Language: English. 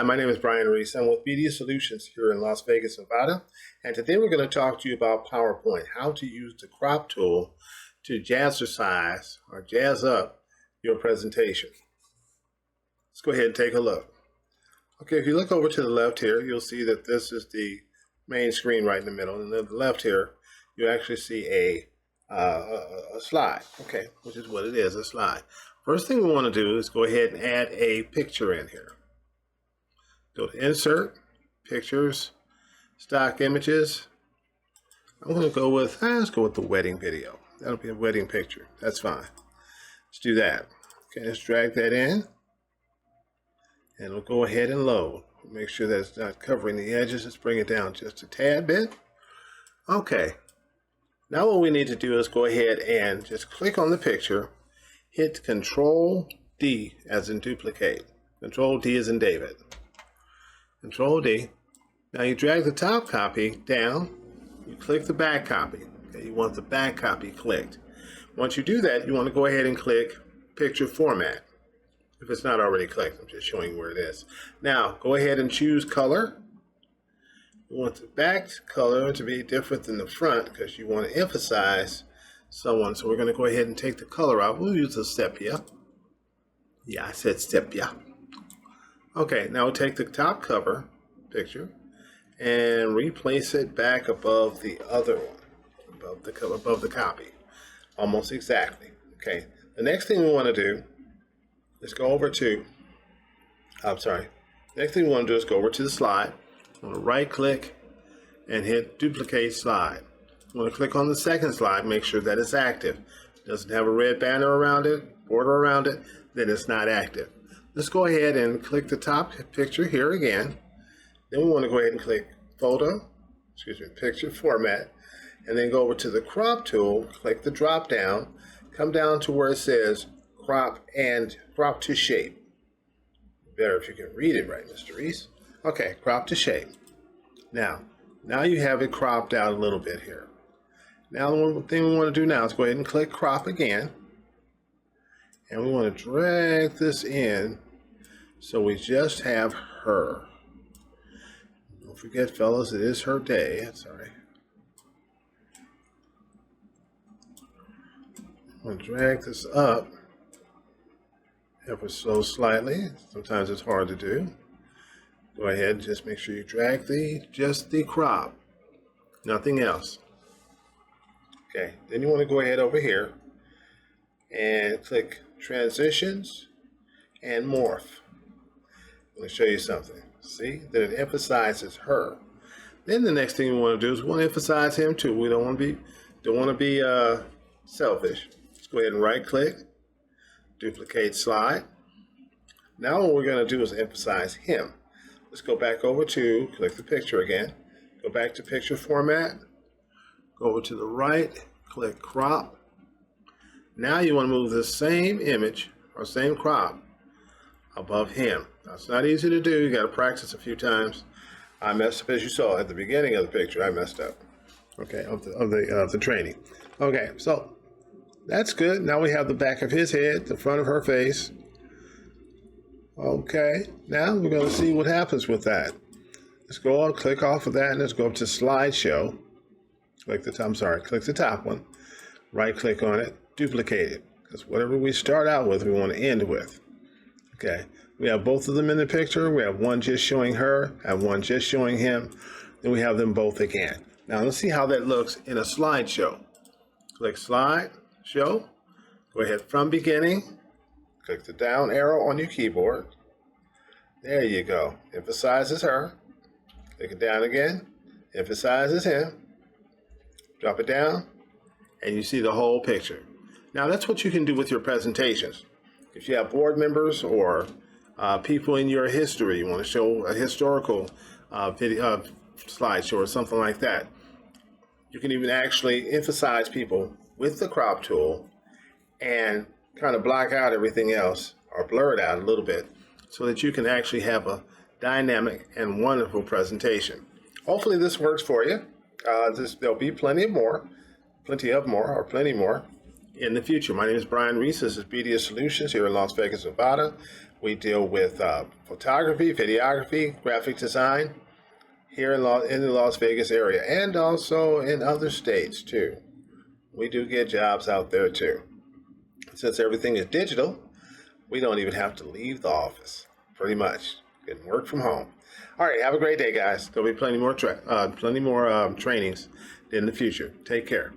Hi, my name is Brian Reese. I'm with Media Solutions here in Las Vegas, Nevada. And today we're going to talk to you about PowerPoint, how to use the crop tool to jazzercise or jazz up your presentation. Let's go ahead and take a look. Okay, if you look over to the left here, you'll see that this is the main screen right in the middle. And on the left here, you actually see a slide, okay, which is what it is, a slide. First thing we want to do is go ahead and add a picture in here. Go to Insert, Pictures, Stock Images. I'm going to go with, let's go with the wedding video. That'll be a wedding picture. That's fine. Let's do that. Okay, let's drag that in. And we'll go ahead and load. Make sure that it's not covering the edges. Let's bring it down just a tad bit. Okay. Now what we need to do is go ahead and just click on the picture. Hit Control D as in duplicate. Control D as in David. Control D. Now you drag the top copy down. You click the back copy. Okay, you want the back copy clicked. Once you do that, you want to go ahead and click Picture Format. If it's not already clicked, I'm just showing you where it is. Now, go ahead and choose color. You want the back color to be different than the front because you want to emphasize someone. So we're going to go ahead and take the color out. We'll use the sepia. Yeah, I said sepia. Okay, now we'll take the top cover picture and replace it back above the other one, above the copy, almost exactly. Okay, the next thing we want to do is go over to, next thing we want to do is go over to the slide. You want to right click and hit Duplicate Slide. You want to click on the second slide, make sure that it's active. It doesn't have a red banner around it, border around it, then it's not active. Let's go ahead and click the top picture here again. Then we want to go ahead and click Picture Format, and then go over to the Crop tool, click the drop down, come down to where it says Crop to Shape. Better if you can read it right, Mr. Reese. Okay, Crop to Shape. Now you have it cropped out a little bit here. Now the one thing we want to do now is go ahead and click Crop again. And we want to drag this in so we just have her. Don't forget, fellas, it is her day. Sorry. I'm going to drag this up ever so slightly. Sometimes it's hard to do. Go ahead and just make sure you drag just the crop, nothing else. Okay, then you want to go ahead over here and click Transitions and Morph. I'm going to show you something. See that it emphasizes her. Then the next thing we want to do is we want to emphasize him too. We don't want to be selfish. Let's go ahead and right click, duplicate slide. Now what we're going to do is emphasize him. Let's go back over to click the picture again. Go back to Picture Format. Go over to the right, click Crop. Now you want to move the same image or same crop above him. Now it's not easy to do. You got to practice a few times. I messed up, as you saw at the beginning of the picture. I messed up. Okay, of the training. Okay, so that's good. Now we have the back of his head, the front of her face. Okay, now we're going to see what happens with that. Let's go on, click off of that, and let's go up to Slideshow. Click the top one. Right click on it, duplicate it, because whatever we start out with, we want to end with. Okay, we have both of them in the picture. We have one just showing her, and one just showing him. Then we have them both again. Now let's see how that looks in a slideshow. Click Slide, Show. Go ahead from beginning. Click the down arrow on your keyboard. There you go. Emphasizes her. Click it down again. Emphasizes him. Drop it down, and you see the whole picture. Now that's what you can do with your presentations. If you have board members or people in your history, you want to show a historical video slideshow or something like that. You can even actually emphasize people with the crop tool and kind of block out everything else or blur it out a little bit so that you can actually have a dynamic and wonderful presentation. Hopefully this works for you. There'll be plenty more in the future. My name is Brian Reese. This is Media Solutions here in Las Vegas, Nevada. We deal with photography, videography, graphic design here in the Las Vegas area, and also in other states too. We do get jobs out there too. Since everything is digital, we don't even have to leave the office, pretty much. You can work from home. All right, have a great day, guys. There'll be plenty more trainings in the future. Take care.